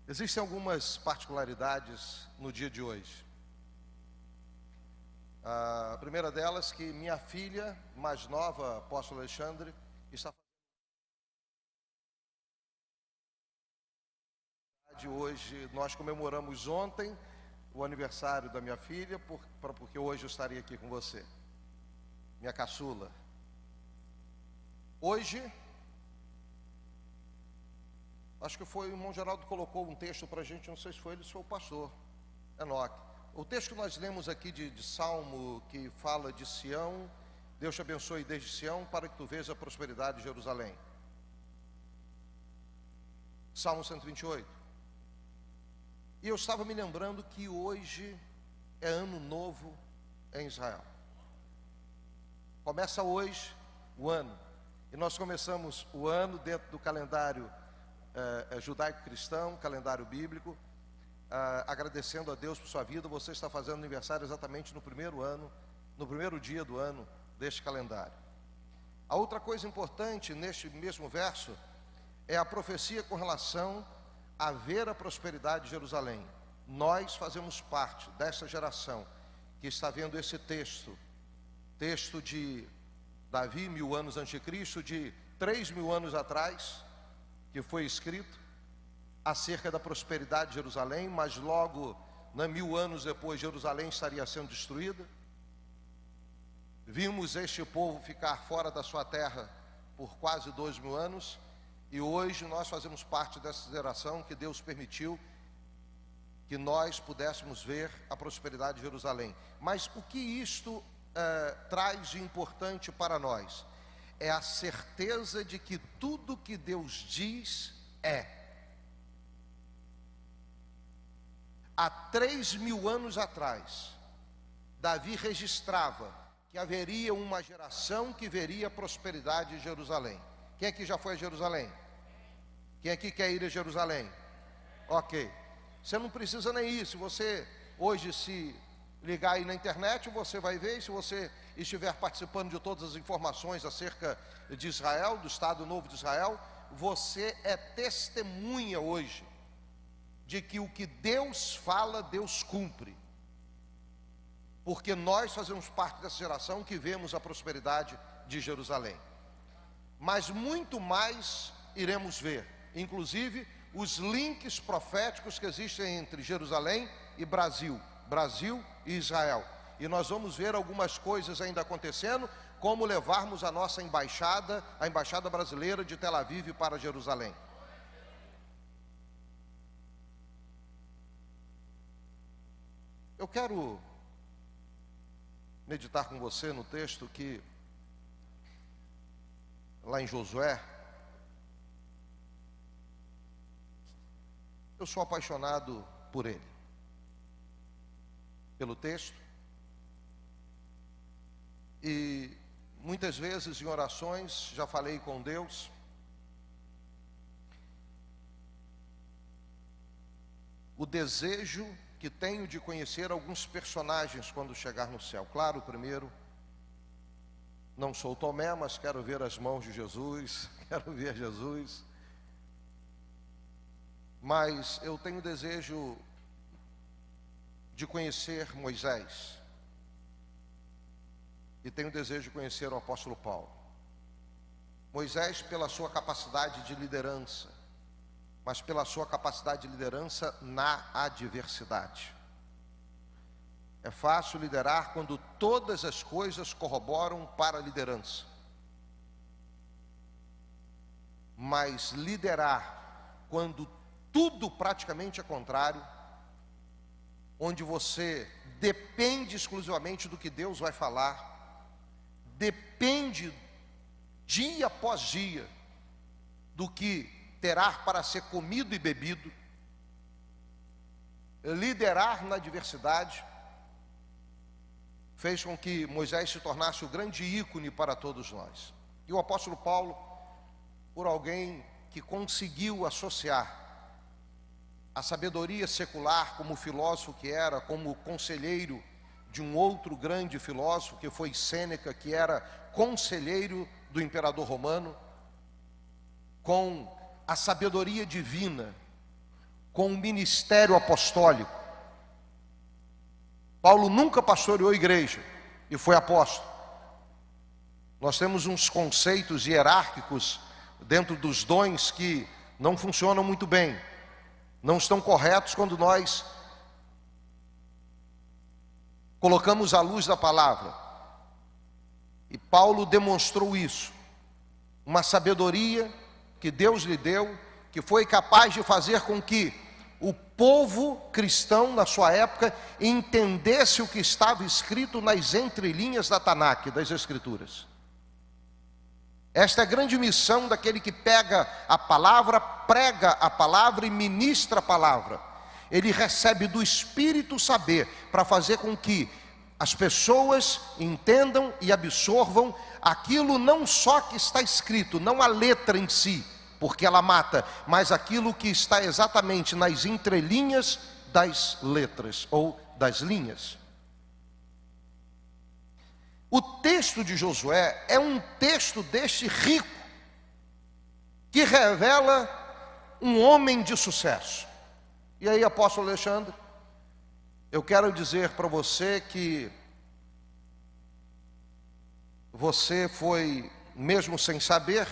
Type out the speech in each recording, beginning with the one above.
Existem algumas particularidades no dia de hoje. A primeira delas, que minha filha mais nova, apóstolo Alexandre, está fazendo hoje. Nós comemoramos ontem o aniversário da minha filha, porque hoje eu estaria aqui com você, minha caçula. Hoje, acho que foi o irmão Geraldo que colocou um texto para a gente, não sei se foi ele ou se foi o pastor Enoque. O texto que nós lemos aqui de Salmo, que fala de Sião: Deus te abençoe desde Sião, para que tu vejas a prosperidade de Jerusalém. Salmo 128. E eu estava me lembrando que hoje é ano novo em Israel. Começa hoje o ano. E nós começamos o ano dentro do calendário judaico-cristão, calendário bíblico, agradecendo a Deus por sua vida. Você está fazendo aniversário exatamente no primeiro ano, no primeiro dia do ano deste calendário. A outra coisa importante neste mesmo verso é a profecia com relação a ver a prosperidade de Jerusalém. Nós fazemos parte dessa geração que está vendo esse texto de Davi, 1000 anos antes de Cristo, de 3000 anos atrás, que foi escrito acerca da prosperidade de Jerusalém, mas logo, 1000 anos depois, Jerusalém estaria sendo destruída. Vimos este povo ficar fora da sua terra por quase 2000 anos, e hoje nós fazemos parte dessa geração que Deus permitiu que nós pudéssemos ver a prosperidade de Jerusalém. Mas o que isto traz de importante para nós? É a certeza de que tudo que Deus diz é. Há 3000 anos atrás, Davi registrava que haveria uma geração que veria a prosperidade de Jerusalém. Quem aqui já foi a Jerusalém? Quem aqui quer ir a Jerusalém? Ok. Você não precisa nem ir. Se você hoje se ligar aí na internet, você vai ver. E se você estiver participando de todas as informações acerca de Israel, do Estado Novo de Israel, você é testemunha hoje de que o que Deus fala, Deus cumpre. Porque nós fazemos parte dessa geração que vemos a prosperidade de Jerusalém. Mas muito mais iremos ver, inclusive os links proféticos que existem entre Jerusalém e Brasil e Israel. E nós vamos ver algumas coisas ainda acontecendo, como levarmos a nossa embaixada, a embaixada brasileira de Tel Aviv para Jerusalém. Eu quero meditar com você no texto que, lá em Josué, eu sou apaixonado por ele, pelo texto, e muitas vezes em orações já falei com Deus, o desejo que tenho de conhecer alguns personagens quando chegar no céu. Claro, primeiro, não sou Tomé, mas quero ver as mãos de Jesus, quero ver Jesus. Mas eu tenho desejo de conhecer Moisés, e tenho desejo de conhecer o apóstolo Paulo. Moisés pela sua capacidade de liderança, mas pela sua capacidade de liderança na adversidade. É fácil liderar quando todas as coisas corroboram para a liderança. Mas liderar quando tudo praticamente é contrário, onde você depende exclusivamente do que Deus vai falar, depende dia após dia do que terá para ser comido e bebido, liderar na adversidade, fez com que Moisés se tornasse o grande ícone para todos nós. E o apóstolo Paulo, por alguém que conseguiu associar a sabedoria secular, como filósofo que era, como conselheiro de um outro grande filósofo, que foi Sêneca, que era conselheiro do imperador romano, com a sabedoria divina, com o ministério apostólico. Paulo nunca pastoreou igreja e foi apóstolo. Nós temos uns conceitos hierárquicos dentro dos dons que não funcionam muito bem, não estão corretos quando nós colocamos à luz da palavra. E Paulo demonstrou isso, uma sabedoria que Deus lhe deu, que foi capaz de fazer com que o povo cristão na sua época entendesse o que estava escrito nas entrelinhas da Tanakh, das Escrituras. Esta é a grande missão daquele que pega a palavra, prega a palavra e ministra a palavra. Ele recebe do Espírito saber para fazer com que as pessoas entendam e absorvam aquilo não só que está escrito, não a letra em si, porque ela mata, mas aquilo que está exatamente nas entrelinhas das letras ou das linhas. O texto de Josué é um texto deste rico, que revela um homem de sucesso. E aí, apóstolo Alexandre, eu quero dizer para você que você foi, mesmo sem saber,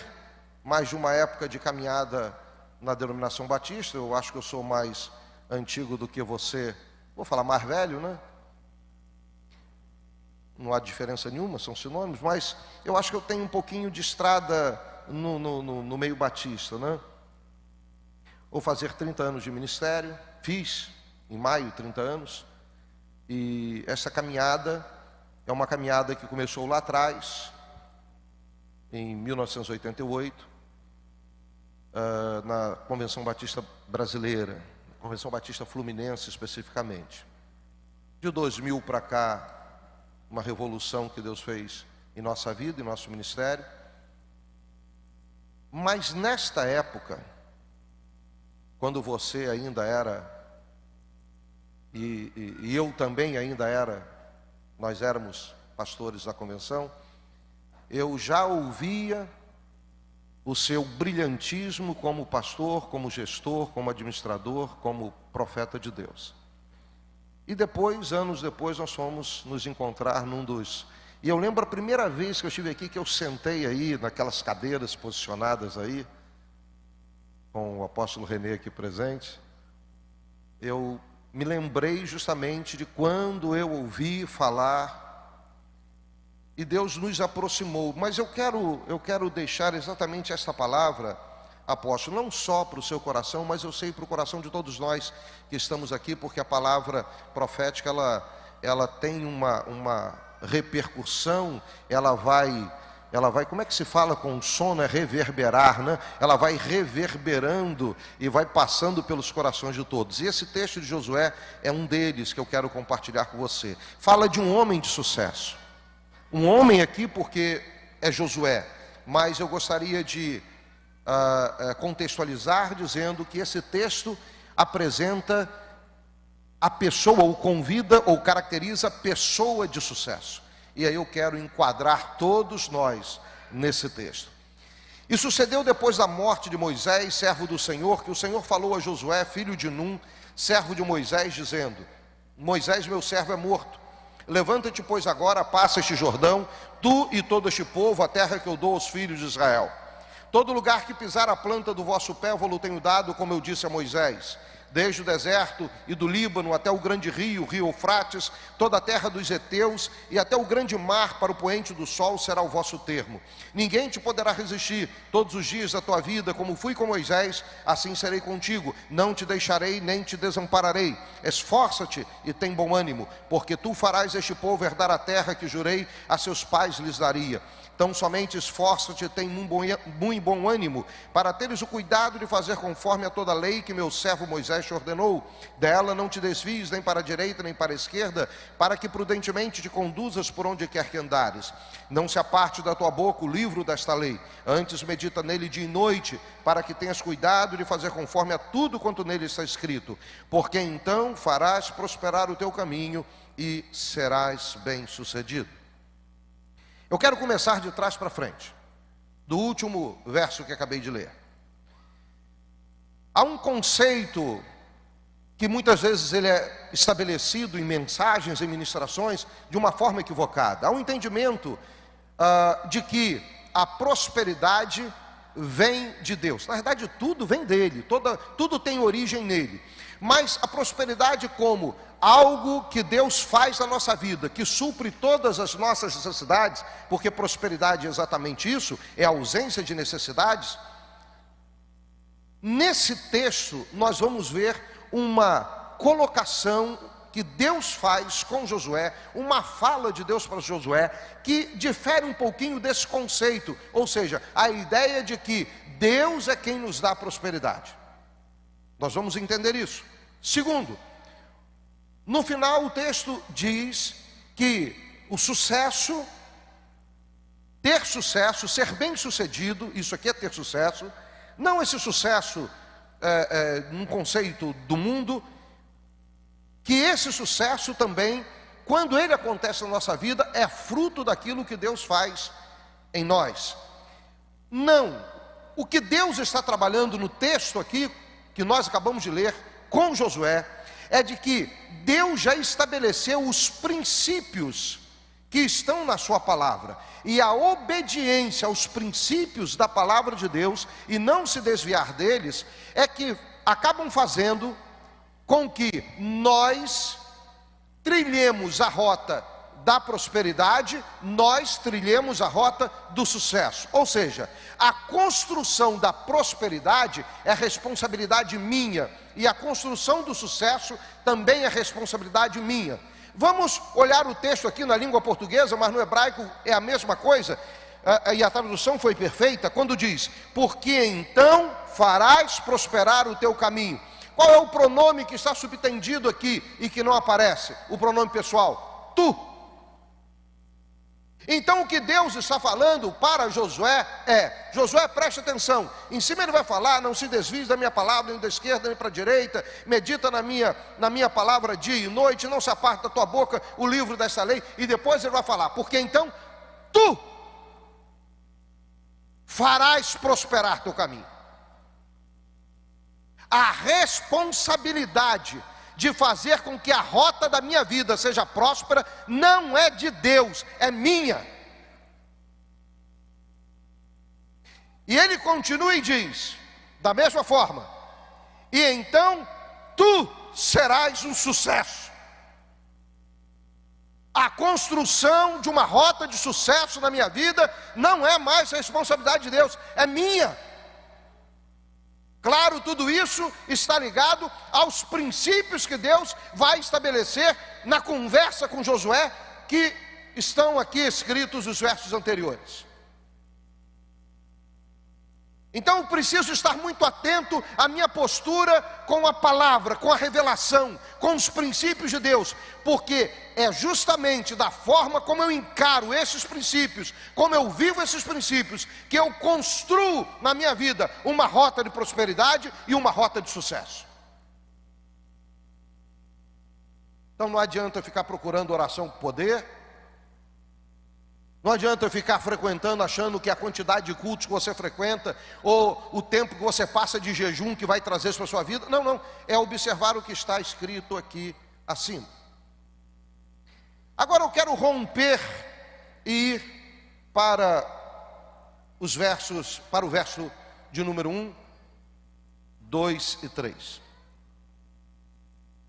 mais de uma época de caminhada na denominação batista. Eu acho que eu sou mais antigo do que você, vou falar mais velho, né? Não há diferença nenhuma, são sinônimos, mas eu acho que eu tenho um pouquinho de estrada no meio batista, né? Vou fazer 30 anos de ministério, fiz em maio 30 anos, e essa caminhada é uma caminhada que começou lá atrás, em 1988, na Convenção Batista Brasileira, Convenção Batista Fluminense especificamente. De 2000 para cá, uma revolução que Deus fez em nossa vida, em nosso ministério. Mas nesta época, quando você ainda era, e eu também ainda era, nós éramos pastores da convenção, eu já ouvia o seu brilhantismo como pastor, como gestor, como administrador, como profeta de Deus. E depois, anos depois, nós fomos nos encontrar num dos... E eu lembro a primeira vez que eu estive aqui, que eu sentei aí, naquelas cadeiras posicionadas aí, com o apóstolo Renê aqui presente, eu me lembrei justamente de quando eu ouvi falar, e Deus nos aproximou. Mas eu quero deixar exatamente essa palavra, apóstolo, não só para o seu coração, mas eu sei para o coração de todos nós que estamos aqui, porque a palavra profética, ela tem uma repercussão, ela vai, como é que se fala com sono? É reverberar, né? Ela vai reverberando e vai passando pelos corações de todos. E esse texto de Josué é um deles que eu quero compartilhar com você. Fala de um homem de sucesso. Um homem aqui porque é Josué, mas eu gostaria de contextualizar dizendo que esse texto apresenta a pessoa, ou convida, ou caracteriza a pessoa de sucesso. E aí eu quero enquadrar todos nós nesse texto. E sucedeu depois da morte de Moisés, servo do Senhor, que o Senhor falou a Josué, filho de Num, servo de Moisés, dizendo: Moisés, meu servo, é morto. Levanta-te, pois, agora, passa este Jordão, tu e todo este povo, a terra que eu dou aos filhos de Israel. Todo lugar que pisar a planta do vosso pé, eu vou-lo tenho dado, como eu disse a Moisés. Desde o deserto e do Líbano até o grande rio, o rio Eufrates, toda a terra dos heteus e até o grande mar para o poente do sol será o vosso termo. Ninguém te poderá resistir todos os dias da tua vida, como fui com Moisés, assim serei contigo. Não te deixarei nem te desampararei. Esforça-te e tem bom ânimo, porque tu farás este povo herdar a terra que jurei a seus pais lhes daria. Então somente esforça-te e tem muito bom ânimo, para teres o cuidado de fazer conforme a toda a lei que meu servo Moisés te ordenou. Dela não te desvies nem para a direita nem para a esquerda, para que prudentemente te conduzas por onde quer que andares. Não se aparte da tua boca o livro desta lei, antes medita nele dia e noite, para que tenhas cuidado de fazer conforme a tudo quanto nele está escrito, porque então farás prosperar o teu caminho e serás bem-sucedido. Eu quero começar de trás para frente, do último verso que acabei de ler. Há um conceito que muitas vezes ele é estabelecido em mensagens, em ministrações, de uma forma equivocada. Há um entendimento de que a prosperidade vem de Deus. Na verdade, tudo vem dele, tudo tem origem nele. Mas a prosperidade como algo que Deus faz na nossa vida, que supre todas as nossas necessidades, porque prosperidade é exatamente isso, é a ausência de necessidades. Nesse texto, nós vamos ver uma colocação que Deus faz com Josué, uma fala de Deus para Josué, que difere um pouquinho desse conceito, ou seja, a ideia de que Deus é quem nos dá prosperidade. Nós vamos entender isso. Segundo, no final o texto diz que o sucesso, ter sucesso, ser bem sucedido, isso aqui é ter sucesso, não esse sucesso num conceito do mundo, que esse sucesso também, quando ele acontece na nossa vida, é fruto daquilo que Deus faz em nós. Não, o que Deus está trabalhando no texto aqui, que nós acabamos de ler com Josué, é de que Deus já estabeleceu os princípios que estão na sua palavra, e a obediência aos princípios da palavra de Deus, e não se desviar deles, é que acabam fazendo com que nós trilhemos a rota da prosperidade, nós trilhemos a rota do sucesso. Ou seja, a construção da prosperidade é responsabilidade minha, e a construção do sucesso também é responsabilidade minha. Vamos olhar o texto aqui na língua portuguesa, mas no hebraico é a mesma coisa, e a tradução foi perfeita, quando diz: porque então farás prosperar o teu caminho. Qual é o pronome que está subtendido aqui e que não aparece? O pronome pessoal, tu. Então o que Deus está falando para Josué é: Josué, preste atenção, em cima ele vai falar, não se desvie da minha palavra, nem da esquerda nem para a direita, medita na minha palavra dia e noite, não se aparte da tua boca o livro dessa lei, e depois ele vai falar: porque então tu farás prosperar teu caminho. A responsabilidade de fazer com que a rota da minha vida seja próspera não é de Deus, é minha. E ele continua e diz, da mesma forma: e então tu serás um sucesso. A construção de uma rota de sucesso na minha vida não é mais responsabilidade de Deus, é minha. Claro, tudo isso está ligado aos princípios que Deus vai estabelecer na conversa com Josué, que estão aqui escritos nos versos anteriores. Então eu preciso estar muito atento à minha postura com a palavra, com a revelação, com os princípios de Deus, porque é justamente da forma como eu encaro esses princípios, como eu vivo esses princípios, que eu construo na minha vida uma rota de prosperidade e uma rota de sucesso. Então não adianta ficar procurando oração com poder, não adianta ficar frequentando achando que a quantidade de cultos que você frequenta ou o tempo que você passa de jejum que vai trazer isso para a sua vida. Não, é observar o que está escrito aqui acima. Agora eu quero romper e ir para o verso de número 1, 2 e 3.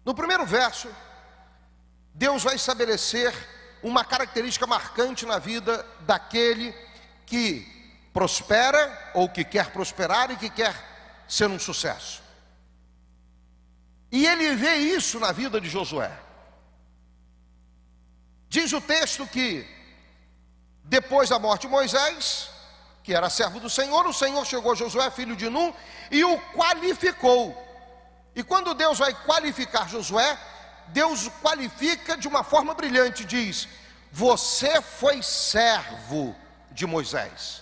No primeiro verso, Deus vai estabelecer uma característica marcante na vida daquele que prospera, ou que quer prosperar e que quer ser um sucesso. E ele vê isso na vida de Josué. Diz o texto que depois da morte de Moisés, que era servo do Senhor, o Senhor chegou a Josué, filho de Nun, e o qualificou. E quando Deus vai qualificar Josué, Deus o qualifica de uma forma brilhante, diz: você foi servo de Moisés,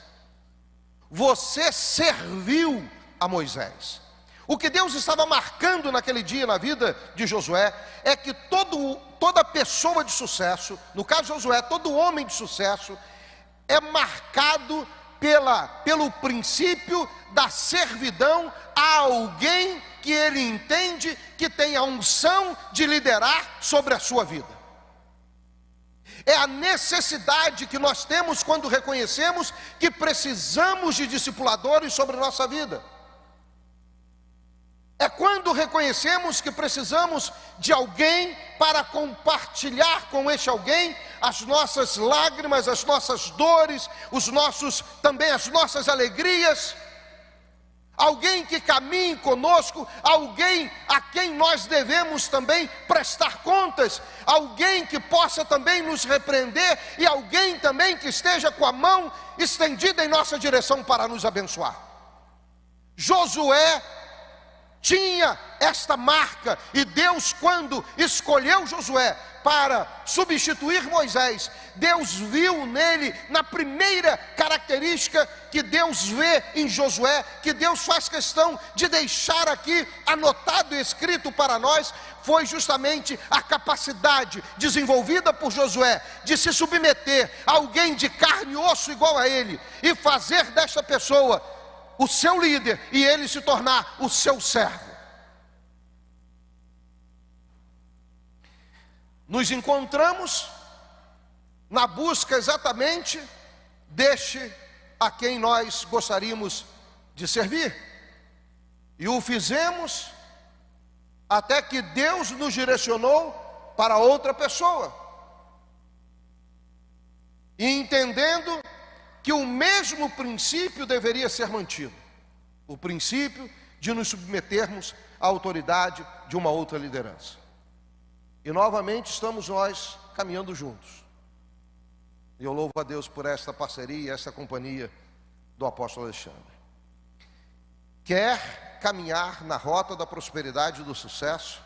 você serviu a Moisés. O que Deus estava marcando naquele dia na vida de Josué é que toda pessoa de sucesso, no caso de Josué, todo homem de sucesso, é marcado pelo princípio da servidão a alguém que ele entende que tem a unção de liderar sobre a sua vida. É a necessidade que nós temos quando reconhecemos que precisamos de discipuladores sobre a nossa vida. É quando reconhecemos que precisamos de alguém para compartilhar com este alguém as nossas lágrimas, as nossas dores, também as nossas alegrias. Alguém que caminhe conosco, alguém a quem nós devemos também prestar contas, alguém que possa também nos repreender e alguém também que esteja com a mão estendida em nossa direção para nos abençoar. Josué tinha esta marca, e Deus, quando escolheu Josué para substituir Moisés, Deus viu nele, na primeira característica que Deus vê em Josué, que Deus faz questão de deixar aqui anotado e escrito para nós, foi justamente a capacidade desenvolvida por Josué de se submeter a alguém de carne e osso igual a ele, e fazer desta pessoa o seu líder, e ele se tornar o seu servo. Nos encontramos na busca exatamente deste a quem nós gostaríamos de servir, e o fizemos até que Deus nos direcionou para outra pessoa, e entendendo que o mesmo princípio deveria ser mantido, o princípio de nos submetermos à autoridade de uma outra liderança. E novamente estamos nós caminhando juntos. E eu louvo a Deus por esta parceria, esta companhia do apóstolo Alexandre. Quer caminhar na rota da prosperidade e do sucesso?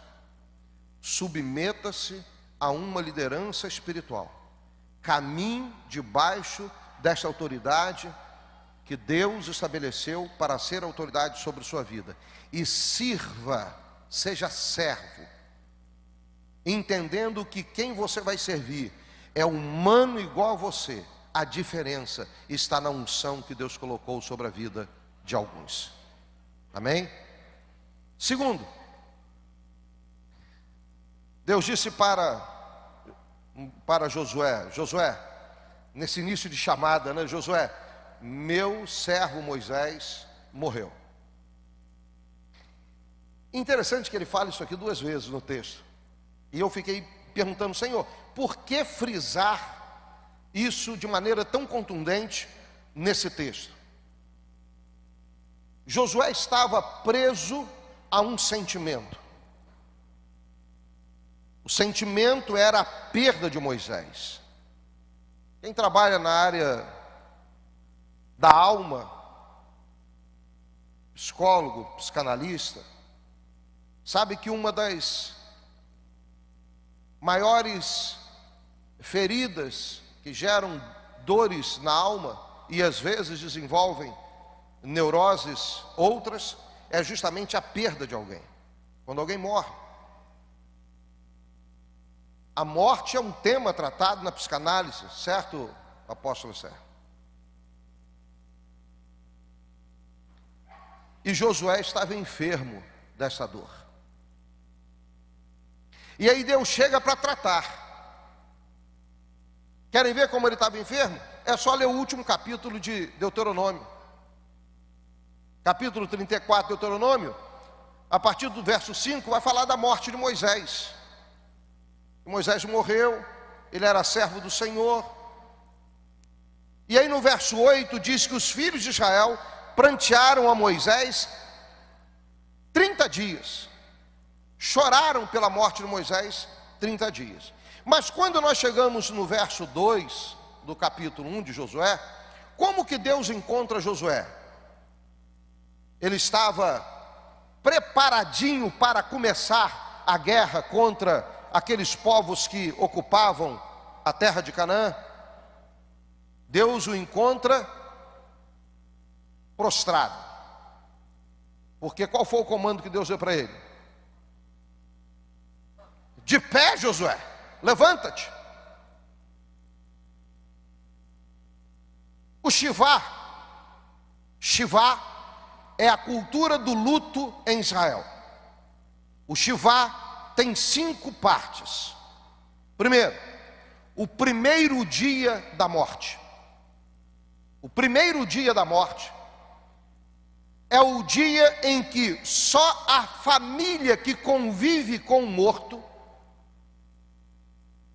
Submeta-se a uma liderança espiritual. Caminhe debaixo desta autoridade que Deus estabeleceu para ser autoridade sobre sua vida. E sirva, seja servo, entendendo que quem você vai servir é humano igual a você. A diferença está na unção que Deus colocou sobre a vida de alguns. Amém? Segundo, Deus disse para Josué, nesse início de chamada, né? Josué, meu servo Moisés morreu. Interessante que ele fala isso aqui duas vezes no texto. E eu fiquei perguntando, Senhor, por que frisar isso de maneira tão contundente nesse texto? Josué estava preso a um sentimento. O sentimento era a perda de Moisés. Quem trabalha na área da alma, psicólogo, psicanalista, sabe que uma das maiores feridas que geram dores na alma e às vezes desenvolvem neuroses outras, é justamente a perda de alguém. Quando alguém morre. A morte é um tema tratado na psicanálise, certo, apóstolo Sérgio? E Josué estava enfermo dessa dor. E aí Deus chega para tratar. Querem ver como ele estava enfermo? É só ler o último capítulo de Deuteronômio. Capítulo 34 de Deuteronômio, a partir do verso 5, vai falar da morte de Moisés. Moisés morreu, ele era servo do Senhor. E aí no verso 8 diz que os filhos de Israel prantearam a Moisés 30 dias. Choraram pela morte de Moisés 30 dias. Mas quando nós chegamos no verso 2 do capítulo 1 de Josué, como que Deus encontra Josué? Ele estava preparadinho para começar a guerra contra aqueles povos que ocupavam a terra de Canaã. Deus o encontra prostrado. Porque qual foi o comando que Deus deu para ele? De pé, Josué, levanta-te. O Shivá, Shivá é a cultura do luto em Israel. O Shivá tem 5 partes. Primeiro, o primeiro dia da morte. O primeiro dia da morte é o dia em que só a família que convive com o morto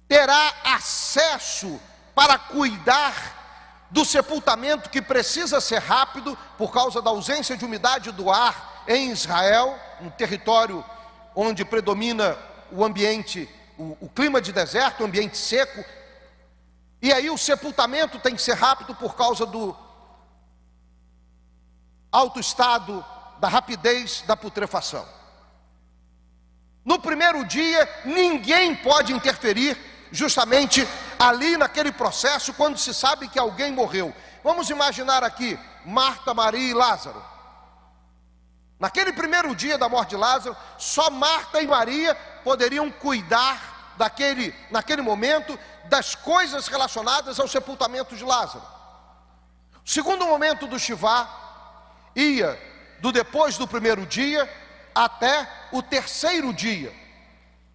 terá acesso para cuidar do sepultamento, que precisa ser rápido por causa da ausência de umidade do ar em Israel, um território onde predomina o ambiente, o clima de deserto, o ambiente seco. E aí o sepultamento tem que ser rápido por causa do alto estado da rapidez da putrefação. No primeiro dia, ninguém pode interferir justamente ali naquele processo, quando se sabe que alguém morreu. Vamos imaginar aqui Marta, Maria e Lázaro. Naquele primeiro dia da morte de Lázaro, só Marta e Maria poderiam cuidar naquele momento das coisas relacionadas ao sepultamento de Lázaro. O segundo momento do Shivá ia depois do primeiro dia até o terceiro dia,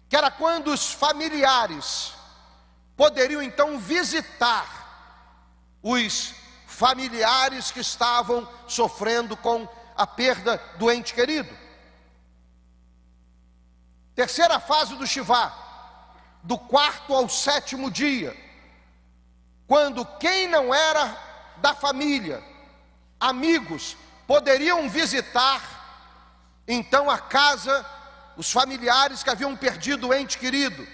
que era quando os familiares poderiam então visitar os familiares que estavam sofrendo com a perda do ente querido. Terceira fase do Shivá, do 4º ao 7º dia, quando quem não era da família, amigos, poderiam visitar então a casa, os familiares que haviam perdido o ente querido.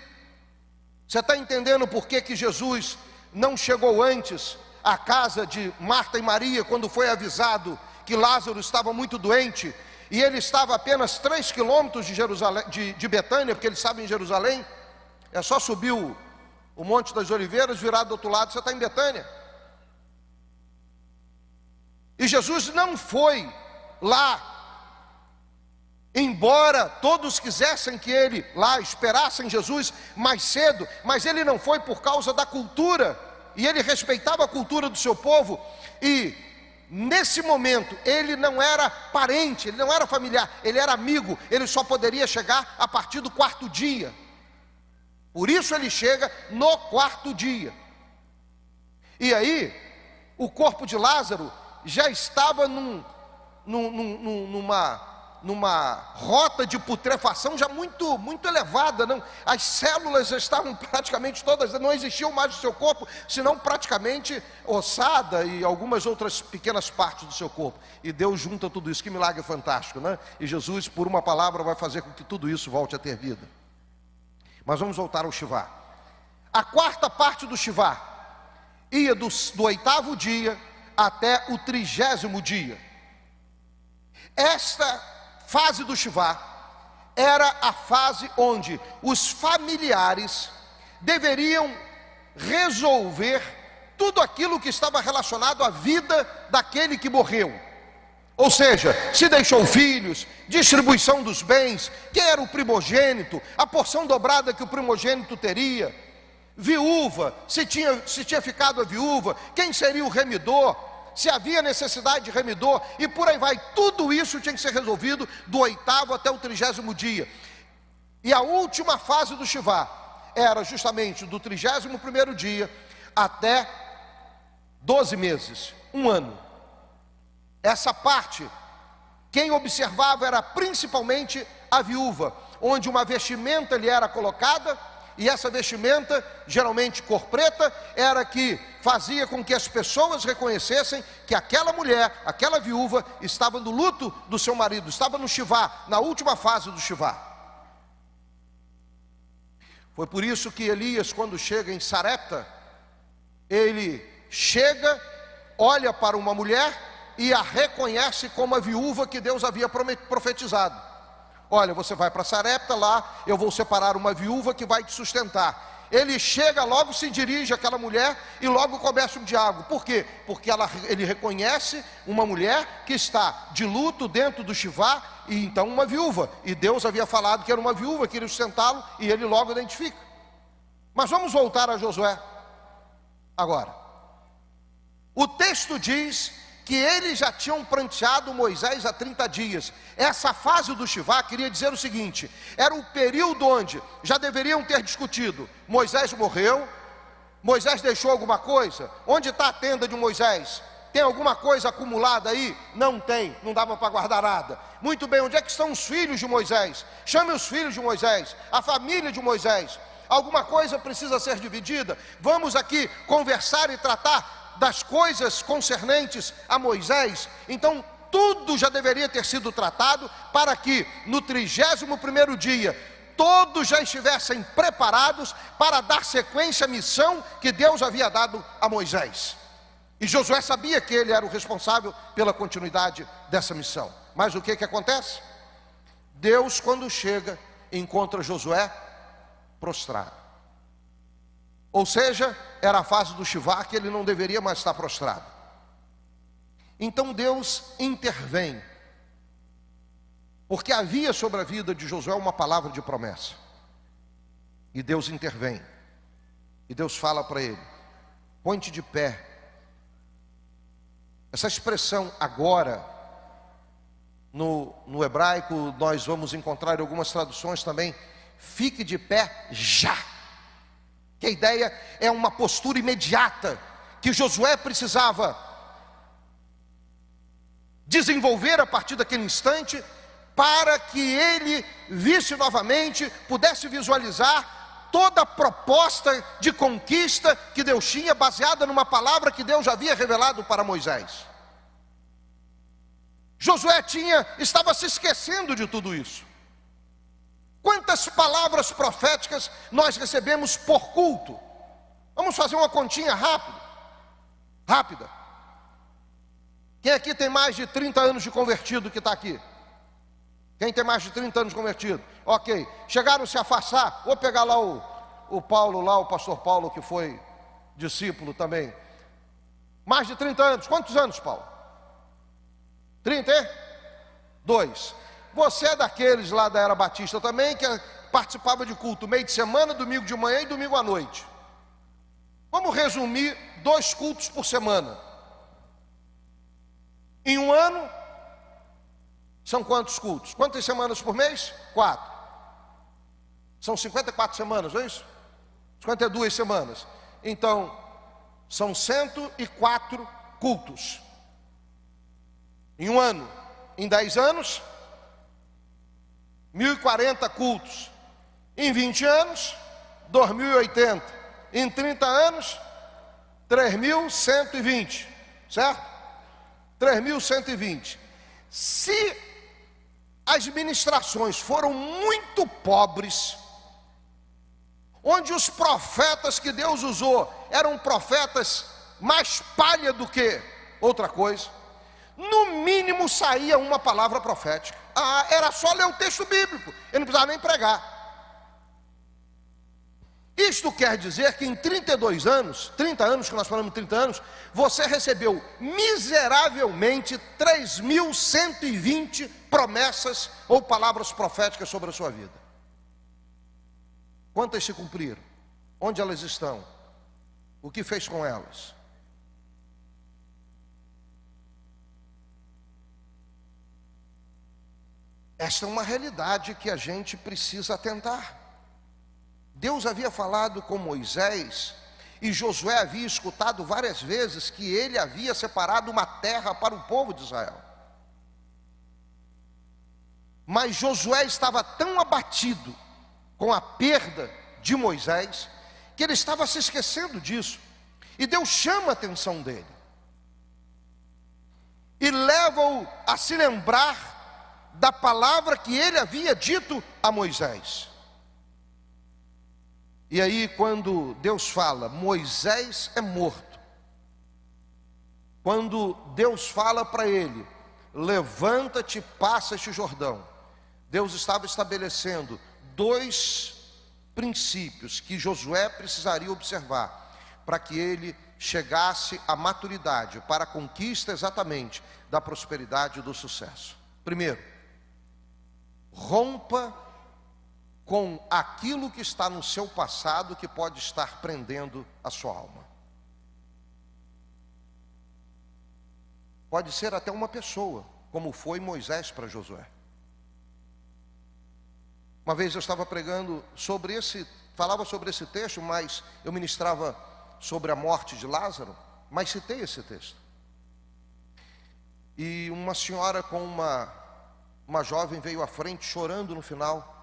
Você está entendendo por que Jesus não chegou antes à casa de Marta e Maria, quando foi avisado que Lázaro estava muito doente, e ele estava a apenas 3 quilômetros de Jerusalém, de Betânia, porque ele estava em Jerusalém? É só subir o Monte das Oliveiras, virar do outro lado, você está em Betânia. E Jesus não foi lá, embora todos quisessem que ele lá esperassem Jesus mais cedo, mas ele não foi por causa da cultura, e ele respeitava a cultura do seu povo, e nesse momento ele não era parente, ele não era familiar, ele era amigo, ele só poderia chegar a partir do 4º dia. Por isso ele chega no 4º dia. E aí, o corpo de Lázaro já estava numa rota de putrefação já muito elevada, não? As células já estavam praticamente todas, não existiam mais no seu corpo, senão praticamente ossada e algumas outras pequenas partes do seu corpo. E Deus junta tudo isso, que milagre fantástico, né? E Jesus, por uma palavra, vai fazer com que tudo isso volte a ter vida. Mas vamos voltar ao Shivá. A 4ª parte do Shivá ia do 8º dia até o 30º dia. Esta fase do Shivá era a fase onde os familiares deveriam resolver tudo aquilo que estava relacionado à vida daquele que morreu. Ou seja, se deixou filhos, distribuição dos bens, quem era o primogênito, a porção dobrada que o primogênito teria, viúva, se tinha ficado a viúva, quem seria o remidor, se havia necessidade de remidor, e por aí vai. Tudo isso tinha que ser resolvido do 8º até o 30º dia. E a última fase do Shivá era justamente do 31º dia até 12 meses, 1 ano. Essa parte, quem observava era principalmente a viúva, onde uma vestimenta lhe era colocada, e essa vestimenta, geralmente cor preta, era que fazia com que as pessoas reconhecessem que aquela mulher, aquela viúva, estava no luto do seu marido, estava no Shivá, na última fase do Shivá. Foi por isso que Elias, quando chega em Sarepta, ele chega, olha para uma mulher e a reconhece como a viúva que Deus havia profetizado. Olha, você vai para Sarepta, lá eu vou separar uma viúva que vai te sustentar. Ele chega, logo se dirige àquela mulher e logo começa um diálogo. Por quê? Porque ele reconhece uma mulher que está de luto dentro do Shivá, e então uma viúva. E Deus havia falado que era uma viúva, que iria sustentá-lo, e ele logo identifica. Mas vamos voltar a Josué agora. O texto diz que eles já tinham pranteado Moisés há 30 dias. Essa fase do Shivá queria dizer o seguinte: era o período onde já deveriam ter discutido. Moisés morreu, Moisés deixou alguma coisa? Onde está a tenda de Moisés? Tem alguma coisa acumulada aí? Não tem, não dava para guardar nada. Muito bem, onde é que estão os filhos de Moisés? Chame os filhos de Moisés, a família de Moisés. Alguma coisa precisa ser dividida. Vamos aqui conversar e tratar das coisas concernentes a Moisés. Então tudo já deveria ter sido tratado, para que no 31º dia todos já estivessem preparados para dar sequência à missão que Deus havia dado a Moisés. E Josué sabia que ele era o responsável pela continuidade dessa missão. Mas o que acontece? Deus, quando chega, encontra Josué prostrado. Ou seja, era a fase do Shivá que ele não deveria mais estar prostrado. Então Deus intervém, porque havia sobre a vida de Josué uma palavra de promessa. E Deus intervém. E Deus fala para ele: põe-te de pé. Essa expressão agora, no hebraico, nós vamos encontrar em algumas traduções também, fique de pé já. Que a ideia é uma postura imediata, que Josué precisava desenvolver a partir daquele instante, para que ele visse novamente, pudesse visualizar toda a proposta de conquista que Deus tinha, baseada numa palavra que Deus já havia revelado para Moisés. Josué estava se esquecendo de tudo isso. Quantas palavras proféticas nós recebemos por culto? Vamos fazer uma continha rápida. Quem aqui tem mais de 30 anos de convertido que está aqui? Quem tem mais de 30 anos de convertido? Ok, chegaram a se afastar. Vou pegar lá o Paulo, lá o pastor Paulo, que foi discípulo também. Mais de 30 anos. Quantos anos, Paulo? 32. Você é daqueles lá da Era Batista também, que participava de culto meio de semana, domingo de manhã e domingo à noite. Vamos resumir 2 cultos por semana. Em um ano, são quantos cultos? Quantas semanas por mês? 4. São 54 semanas, não é isso? 52 semanas. Então, são 104 cultos. Em um ano. Em 10 anos, 1040 cultos. Em 20 anos, 2080. Em 30 anos, 3120. Certo? 3120. Se as ministrações foram muito pobres, onde os profetas que Deus usou eram profetas mais palha do que outra coisa, no mínimo saía uma palavra profética. Era só ler o texto bíblico, ele não precisava nem pregar. Isto quer dizer que em 32 anos, 30 anos, que nós falamos 30 anos, você recebeu miseravelmente 3.120 promessas ou palavras proféticas sobre a sua vida. Quantas se cumpriram? Onde elas estão? O que fez com elas? Esta é uma realidade que a gente precisa atentar. Deus havia falado com Moisés, e Josué havia escutado várias vezes que ele havia separado uma terra para o povo de Israel. Mas Josué estava tão abatido com a perda de Moisés, que ele estava se esquecendo disso. E Deus chama a atenção dele e leva-o a se lembrar da palavra que ele havia dito a Moisés. E aí, quando Deus fala, Moisés é morto, quando Deus fala para ele, levanta-te, passa este Jordão, Deus estava estabelecendo 2 princípios que Josué precisaria observar, para que ele chegasse à maturidade, para a conquista exatamente da prosperidade e do sucesso. Primeiro, rompa com aquilo que está no seu passado, que pode estar prendendo a sua alma. pode ser até uma pessoa, como foi Moisés para Josué. Uma vez eu estava pregando falava sobre esse texto, mas eu ministrava sobre a morte de Lázaro, mas citei esse texto. E uma senhora com uma jovem veio à frente chorando no final.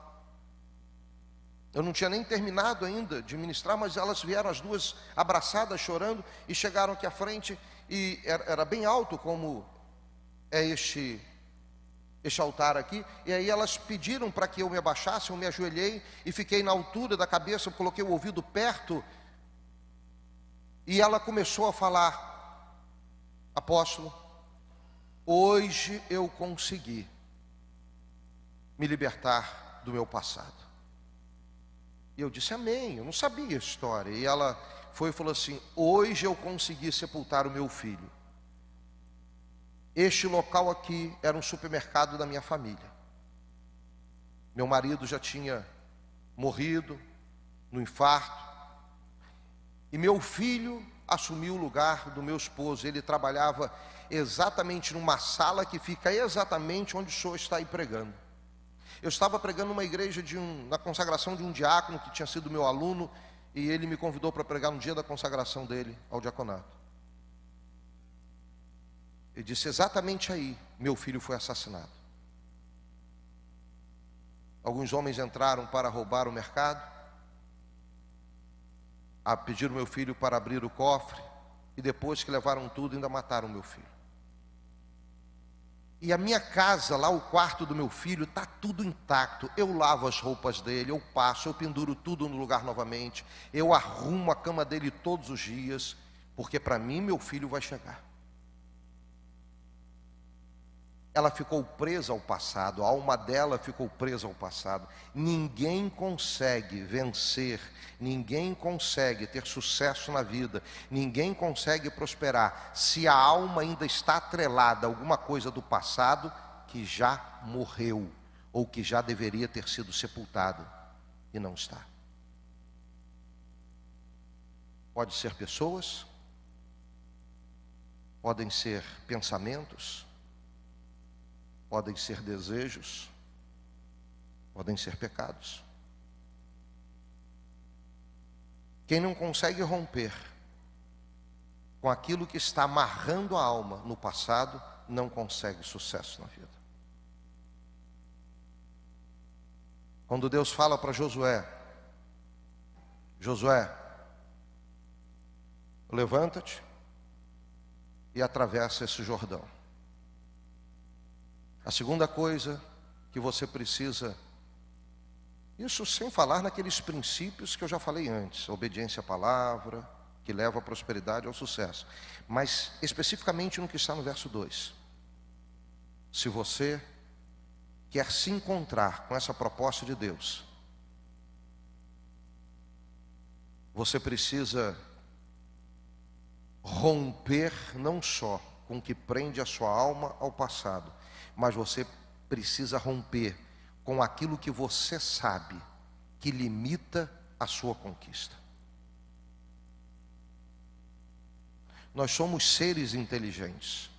Eu não tinha nem terminado ainda de ministrar, mas elas vieram as duas abraçadas chorando e chegaram aqui à frente, e era bem alto como é este altar aqui, e aí elas pediram para que eu me abaixasse. Eu me ajoelhei e fiquei na altura da cabeça, eu coloquei o ouvido perto, e ela começou a falar: apóstolo, hoje eu consegui me libertar do meu passado. E eu disse amém, eu não sabia a história. E ela foi e falou assim: hoje eu consegui sepultar o meu filho. Este local aqui era um supermercado da minha família. Meu marido já tinha morrido no infarto, e meu filho assumiu o lugar do meu esposo. Ele trabalhava exatamente numa sala que fica exatamente onde o senhor está aí pregando. Eu estava pregando numa igreja na consagração de um diácono que tinha sido meu aluno, e ele me convidou para pregar no dia da consagração dele ao diaconato. Ele disse: exatamente aí, meu filho foi assassinado. Alguns homens entraram para roubar o mercado, pediram meu filho para abrir o cofre, e depois que levaram tudo, ainda mataram meu filho. E a minha casa, lá o quarto do meu filho, está tudo intacto. Eu lavo as roupas dele, eu passo, eu penduro tudo no lugar novamente, eu arrumo a cama dele todos os dias, porque para mim meu filho vai chegar. Ela ficou presa ao passado, a alma dela ficou presa ao passado. Ninguém consegue vencer, ninguém consegue ter sucesso na vida, ninguém consegue prosperar se a alma ainda está atrelada a alguma coisa do passado que já morreu, ou que já deveria ter sido sepultada e não está. Pode ser pessoas, podem ser pensamentos, podem ser desejos, podem ser pecados. Quem não consegue romper com aquilo que está amarrando a alma no passado, não consegue sucesso na vida. Quando Deus fala para Josué: Josué, levanta-te e atravessa esse Jordão. A segunda coisa que você precisa, isso sem falar naqueles princípios que eu já falei antes, a obediência à palavra, que leva à prosperidade e ao sucesso, mas especificamente no que está no verso 2. Se você quer se encontrar com essa proposta de Deus, você precisa romper não só com o que prende a sua alma ao passado, mas você precisa romper com aquilo que você sabe que limita a sua conquista. Nós somos seres inteligentes.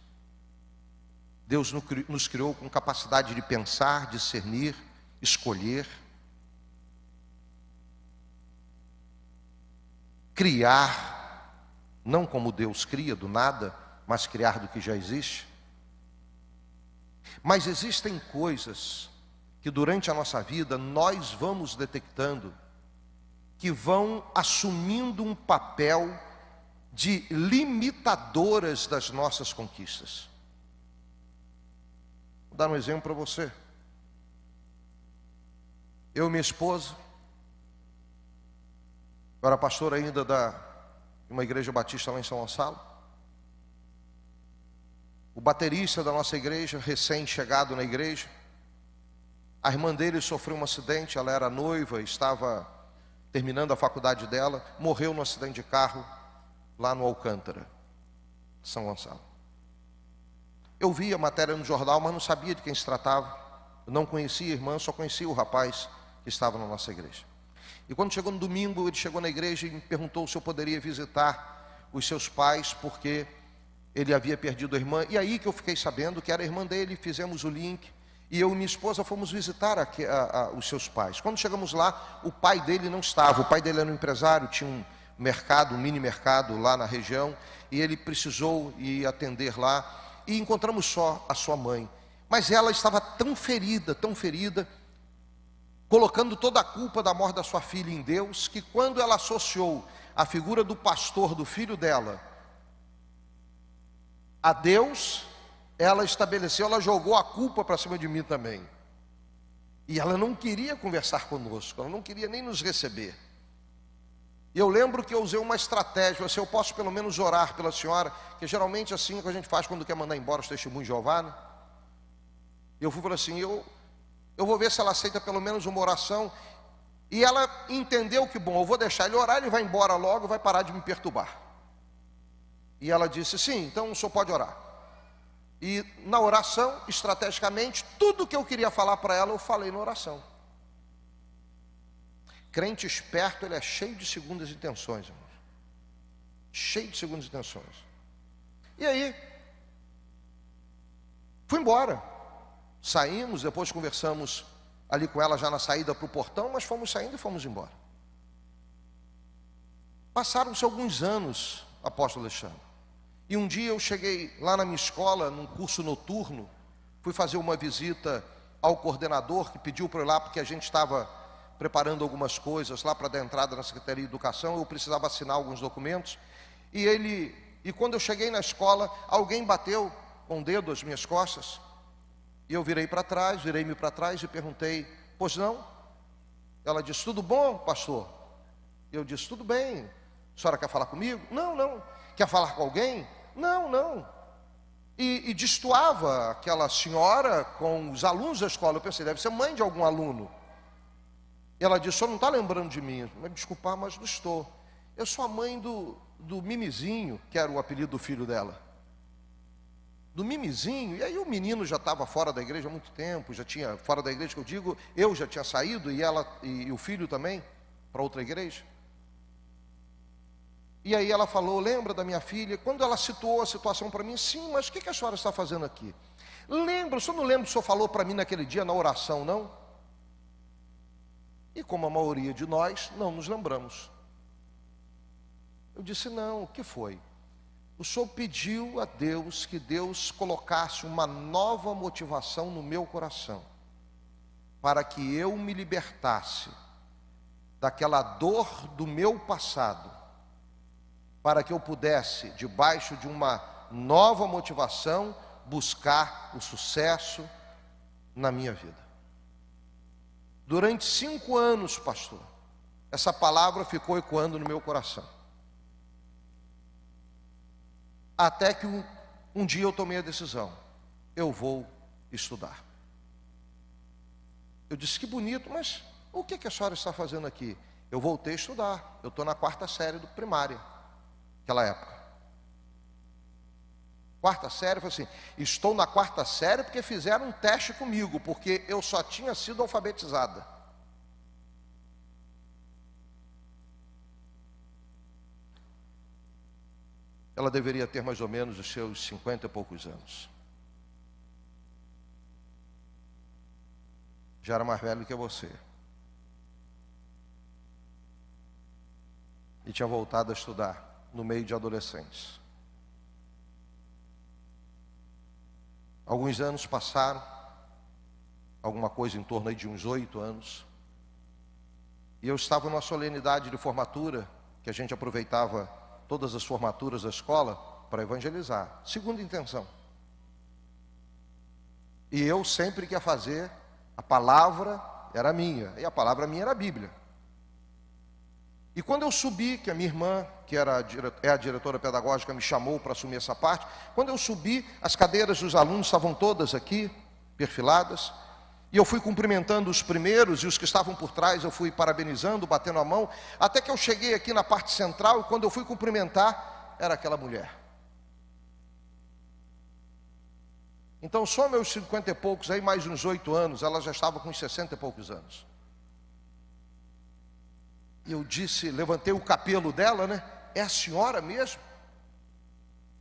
Deus nos criou com capacidade de pensar, discernir, escolher, criar, não como Deus cria do nada, mas criar do que já existe. Mas existem coisas que durante a nossa vida nós vamos detectando que vão assumindo um papel de limitadoras das nossas conquistas. Vou dar um exemplo para você. Eu e minha esposa, eu era pastor ainda de uma igreja batista lá em São Gonçalo. O baterista da nossa igreja, recém-chegado na igreja, a irmã dele sofreu um acidente, ela era noiva, estava terminando a faculdade dela, morreu num acidente de carro lá no Alcântara, São Gonçalo. Eu vi a matéria no jornal, mas não sabia de quem se tratava. Eu não conhecia a irmã, só conhecia o rapaz que estava na nossa igreja. E quando chegou no domingo, ele chegou na igreja e me perguntou se eu poderia visitar os seus pais, porque ele havia perdido a irmã, e aí que eu fiquei sabendo que era a irmã dele, fizemos o link, e eu e minha esposa fomos visitar os seus pais. Quando chegamos lá, o pai dele não estava, o pai dele era um empresário, tinha um mercado, um mini mercado lá na região, e ele precisou ir atender lá, e encontramos só a sua mãe. Mas ela estava tão ferida, colocando toda a culpa da morte da sua filha em Deus, que quando ela associou a figura do pastor, do filho dela, a Deus, ela estabeleceu, ela jogou a culpa para cima de mim também. E ela não queria conversar conosco, ela não queria nem nos receber. E eu lembro que eu usei uma estratégia, assim, eu posso pelo menos orar pela senhora, que geralmente assim que a gente faz quando quer mandar embora os testemunhos de Jeová, né? Eu fui e falei assim, eu vou ver se ela aceita pelo menos uma oração. E ela entendeu que, bom, eu vou deixar ele orar, ele vai embora logo, vai parar de me perturbar. E ela disse, sim, então o senhor pode orar. E na oração, estrategicamente, tudo que eu queria falar para ela, eu falei na oração. Crente esperto, ele é cheio de segundas intenções, irmãos. Cheio de segundas intenções. E aí, fui embora. Saímos, depois conversamos ali com ela já na saída para o portão, mas fomos saindo e fomos embora. Passaram-se alguns anos, apóstolo Alexandre. E um dia eu cheguei lá na minha escola, num curso noturno, fui fazer uma visita ao coordenador, que pediu para eu ir lá, porque a gente estava preparando algumas coisas lá para dar entrada na Secretaria de Educação, eu precisava assinar alguns documentos, e quando eu cheguei na escola, alguém bateu com o dedo as minhas costas, e eu virei-me para trás e perguntei, pois não? Ela disse, tudo bom, pastor? Eu disse, tudo bem, a senhora quer falar comigo? Não, não. Quer falar com alguém? Não, não. E destoava aquela senhora com os alunos da escola, eu pensei, deve ser mãe de algum aluno. E ela disse, o senhor não está lembrando de mim? Mas desculpar, mas não estou. Eu sou a mãe do Mimizinho, que era o apelido do filho dela. Do Mimizinho, e aí o menino já estava fora da igreja há muito tempo, já tinha, fora da igreja que eu digo, eu já tinha saído, e ela e o filho também, para outra igreja. E aí ela falou, lembra da minha filha? Quando ela situou a situação para mim, sim, mas o que a senhora está fazendo aqui? Lembra, o senhor não lembra que o senhor falou para mim naquele dia na oração, não? E como a maioria de nós, não nos lembramos. Eu disse, não, o que foi? O senhor pediu a Deus que Deus colocasse uma nova motivação no meu coração, para que eu me libertasse daquela dor do meu passado, para que eu pudesse, debaixo de uma nova motivação, buscar o sucesso na minha vida. Durante 5 anos, pastor, essa palavra ficou ecoando no meu coração. Até que um dia eu tomei a decisão, eu vou estudar. Eu disse, que bonito, mas o que a senhora está fazendo aqui? Eu voltei a estudar, eu estou na 4ª série do primária, naquela época. 4ª série, eu falei assim, estou na 4ª série porque fizeram um teste comigo, porque eu só tinha sido alfabetizada. Ela deveria ter mais ou menos os seus 50 e poucos anos. Já era mais velho que você. E tinha voltado a estudar no meio de adolescentes. Alguns anos passaram, alguma coisa em torno aí de uns 8 anos. E eu estava numa solenidade de formatura, que a gente aproveitava todas as formaturas da escola para evangelizar. Segunda intenção. E eu sempre queria fazer, a palavra era minha, e a palavra minha era a Bíblia. E quando eu subi, que a minha irmã, que é a diretora pedagógica, me chamou para assumir essa parte, quando eu subi, as cadeiras dos alunos estavam todas aqui, perfiladas, e eu fui cumprimentando os primeiros, e os que estavam por trás eu fui parabenizando, batendo a mão, até que eu cheguei aqui na parte central, e quando eu fui cumprimentar, era aquela mulher. Então só meus 50 e poucos, aí mais uns 8 anos, ela já estava com uns 60 e poucos anos. E eu disse, levantei o cabelo dela, né? É a senhora mesmo?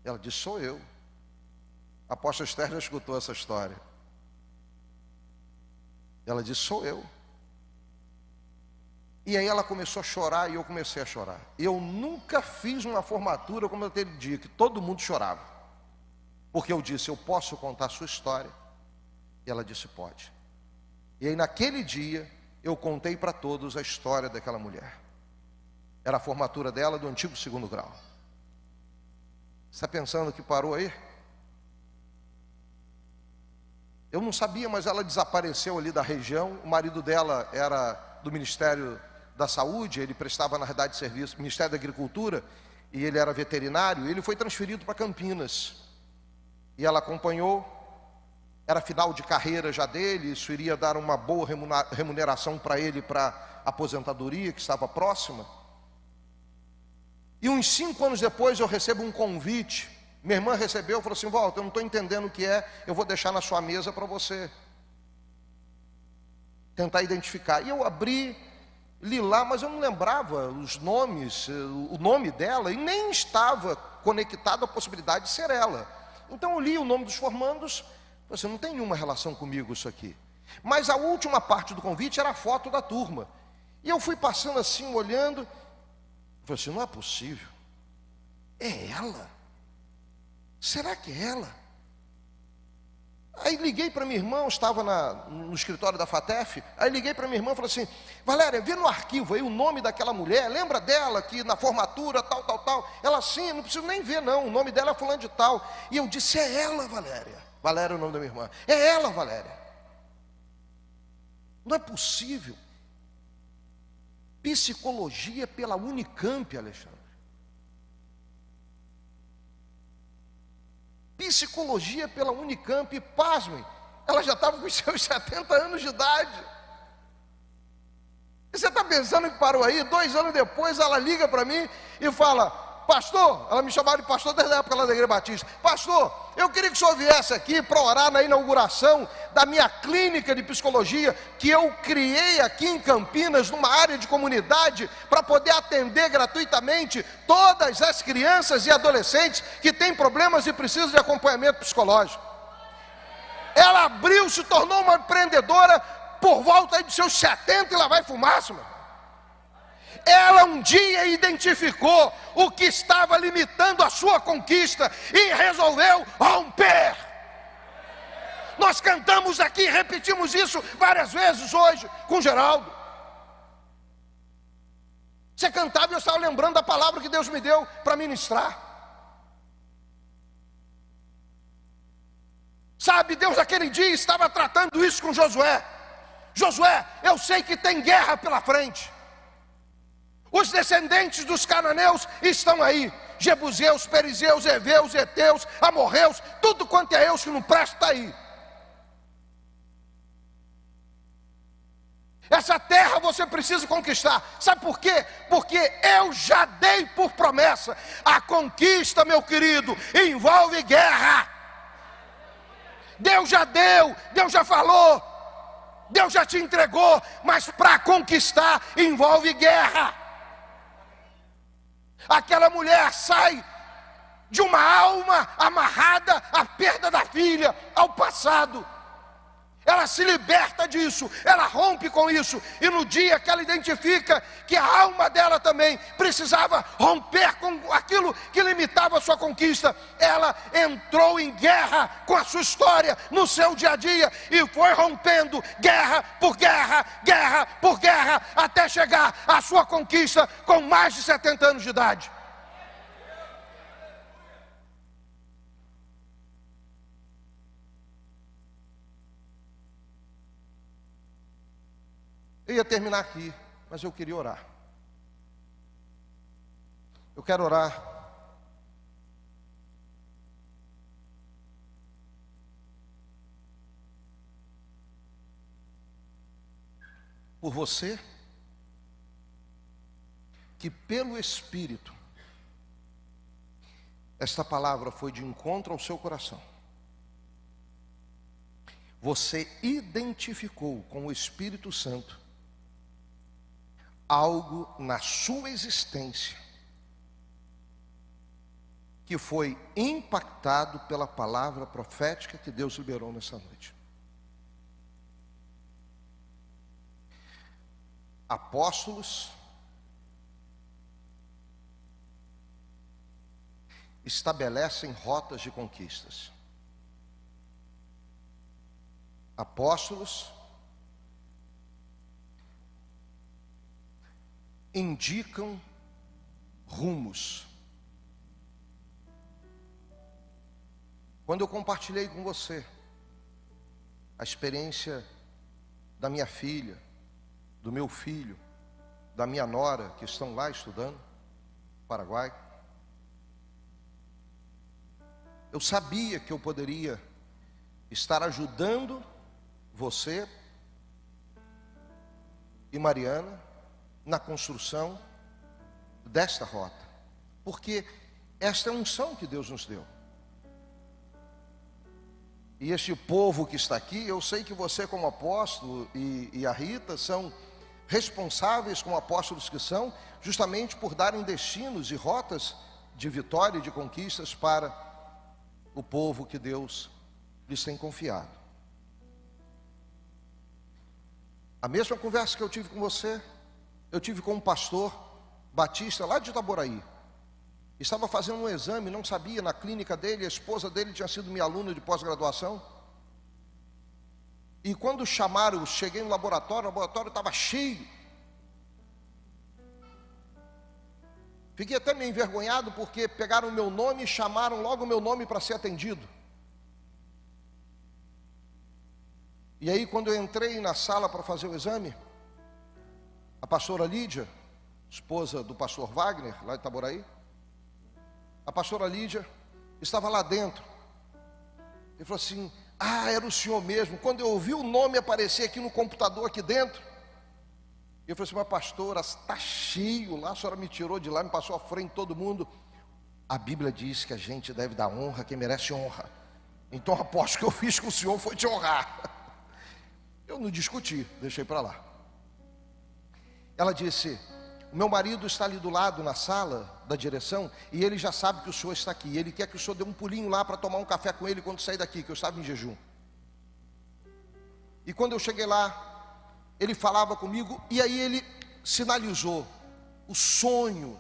Ela disse: sou eu. A apóstola Esther já escutou essa história. Ela disse: sou eu. E aí ela começou a chorar e eu comecei a chorar. Eu nunca fiz uma formatura como aquele dia, que todo mundo chorava. Porque eu disse: eu posso contar a sua história? E ela disse: pode. E aí naquele dia eu contei para todos a história daquela mulher. Era a formatura dela do antigo 2º grau. Você está pensando que parou aí? Eu não sabia, mas ela desapareceu ali da região. O marido dela era do Ministério da Saúde, ele prestava na verdade serviço, Ministério da Agricultura, e ele era veterinário, e ele foi transferido para Campinas. E ela acompanhou, era final de carreira já dele, isso iria dar uma boa remuneração para ele, para a aposentadoria que estava próxima. E uns 5 anos depois eu recebo um convite. Minha irmã recebeu, falou assim: Walter, eu não estou entendendo o que é, eu vou deixar na sua mesa para você tentar identificar. E eu abri, li lá, mas eu não lembrava os nomes, o nome dela, e nem estava conectado à possibilidade de ser ela. Então eu li o nome dos formandos, falei assim: não tem nenhuma relação comigo isso aqui. Mas a última parte do convite era a foto da turma. E eu fui passando assim, olhando, falei assim: não é possível, é ela? Será que é ela? Aí liguei para minha irmã, eu estava no escritório da FATEF, aí liguei para minha irmã e falei assim: Valéria, vê no arquivo aí o nome daquela mulher, lembra dela que na formatura tal. Ela: sim, não preciso nem ver não, o nome dela é fulano de tal. E eu disse: é ela, Valéria. Valéria é o nome da minha irmã. É ela, Valéria. Não é possível. Psicologia pela Unicamp, Alexandre. Psicologia pela Unicamp, e pasmem, ela já estava com seus 70 anos de idade. E você está pensando que parou aí? 2 anos depois ela liga para mim e fala: pastor, ela me chamava de pastor desde a época lá da Igreja Batista. Pastor, eu queria que o senhor viesse aqui para orar na inauguração da minha clínica de psicologia, que eu criei aqui em Campinas, numa área de comunidade, para poder atender gratuitamente todas as crianças e adolescentes que têm problemas e precisam de acompanhamento psicológico. Ela abriu, se tornou uma empreendedora por volta aí dos seus 70 e lá vai fumaça, mano. Ela um dia identificou o que estava limitando a sua conquista e resolveu romper. Nós cantamos aqui, repetimos isso várias vezes hoje com Geraldo. Você cantava e eu estava lembrando da palavra que Deus me deu para ministrar. Sabe, Deus naquele dia estava tratando isso com Josué. Josué, eu sei que tem guerra pela frente. Os descendentes dos cananeus estão aí: jebuseus, perizeus, heveus, heteus, amorreus, tudo quanto é eus que não presta está aí. Essa terra você precisa conquistar. Sabe por quê? Porque eu já dei por promessa. A conquista, meu querido, envolve guerra. Deus já deu, Deus já falou, Deus já te entregou, mas para conquistar envolve guerra. Aquela mulher sai de uma alma amarrada à perda da filha, ao passado. Ela se liberta disso, ela rompe com isso. E no dia que ela identifica que a alma dela também precisava romper com aquilo que limitava a sua conquista, ela entrou em guerra com a sua história, no seu dia a dia, e foi rompendo guerra por guerra, guerra por guerra, até chegar à sua conquista com mais de 70 anos de idade. Eu ia terminar aqui, mas eu queria orar. Eu quero orar por você, que pelo Espírito esta palavra foi de encontro ao seu coração. Você identificou com o Espírito Santo algo na sua existência que foi impactado pela palavra profética que Deus liberou nessa noite. Apóstolos estabelecem rotas de conquistas. Apóstolos indicam rumos. Quando eu compartilhei com você a experiência da minha filha, do meu filho, da minha nora, que estão lá estudando no Paraguai, eu sabia que eu poderia estar ajudando você e Mariana na construção desta rota, porque esta é a unção que Deus nos deu. E este povo que está aqui, eu sei que você como apóstolo e a Rita são responsáveis como apóstolos que são, justamente por darem destinos e rotas de vitória e de conquistas para o povo que Deus lhes tem confiado. A mesma conversa que eu tive com você, eu tive com um pastor batista lá de Itaboraí. Estava fazendo um exame, não sabia, na clínica dele, a esposa dele tinha sido minha aluna de pós-graduação. E quando chamaram, cheguei no laboratório, o laboratório estava cheio. Fiquei até meio envergonhado, porque pegaram o meu nome e chamaram logo o meu nome para ser atendido. E aí, quando eu entrei na sala para fazer o exame, a pastora Lídia, esposa do pastor Wagner, lá de Itaboraí, a pastora Lídia estava lá dentro. Ele falou assim: ah, era o senhor mesmo. Quando eu ouvi o nome aparecer aqui no computador aqui dentro, eu falei assim: mas pastora, está cheio lá, a senhora me tirou de lá, me passou à frente de todo mundo. A Bíblia diz que a gente deve dar honra a quem merece honra. Então aposto que eu fiz com o senhor foi te honrar. Eu não discuti, deixei para lá. Ela disse: o meu marido está ali do lado na sala da direção e ele já sabe que o senhor está aqui. Ele quer que o senhor dê um pulinho lá para tomar um café com ele quando sair daqui, que eu estava em jejum. E quando eu cheguei lá, ele falava comigo e aí ele sinalizou o sonho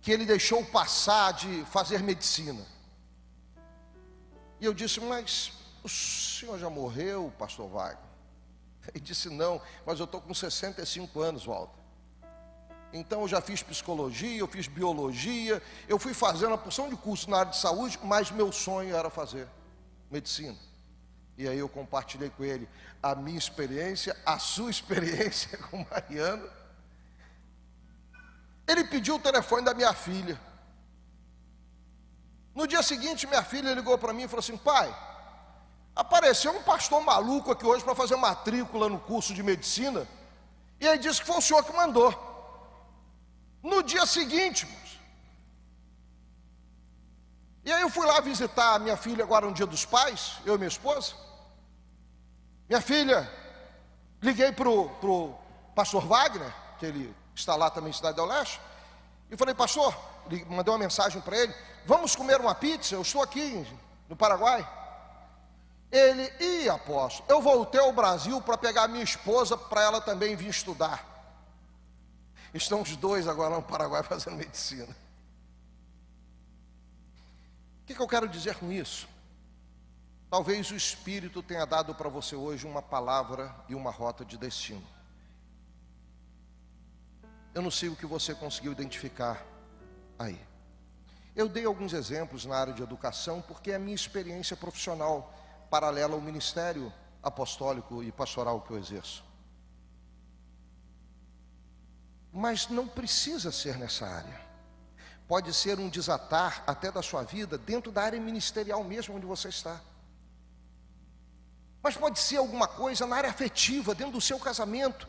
que ele deixou passar de fazer medicina. E eu disse: mas o senhor já morreu, pastor Wagner? Ele disse: não, mas eu estou com 65 anos, Walter. Então eu já fiz psicologia, eu fiz biologia, eu fui fazendo uma porção de cursos na área de saúde, mas meu sonho era fazer medicina. E aí eu compartilhei com ele a minha experiência, a sua experiência com o Mariano. Ele pediu o telefone da minha filha. No dia seguinte, minha filha ligou para mim e falou assim: pai, apareceu um pastor maluco aqui hoje para fazer matrícula no curso de medicina, e aí disse que foi o senhor que mandou. No dia seguinte, irmãos. E aí eu fui lá visitar a minha filha agora no Dia dos Pais, eu e minha esposa. Minha filha, liguei para o pastor Wagner, que ele está lá também em Cidade do Leste, e falei: pastor, mandei uma mensagem para ele: vamos comer uma pizza, eu estou aqui no Paraguai. Ele: apóstolo, eu voltei ao Brasil para pegar a minha esposa, para ela também vir estudar. Estão os dois agora no Paraguai fazendo medicina. O que eu quero dizer com isso? Talvez o Espírito tenha dado para você hoje uma palavra e uma rota de destino. Eu não sei o que você conseguiu identificar aí. Eu dei alguns exemplos na área de educação, porque é a minha experiência profissional paralela ao ministério apostólico e pastoral que eu exerço. Mas não precisa ser nessa área. Pode ser um desatar até da sua vida dentro da área ministerial mesmo onde você está. Mas pode ser alguma coisa na área afetiva, dentro do seu casamento.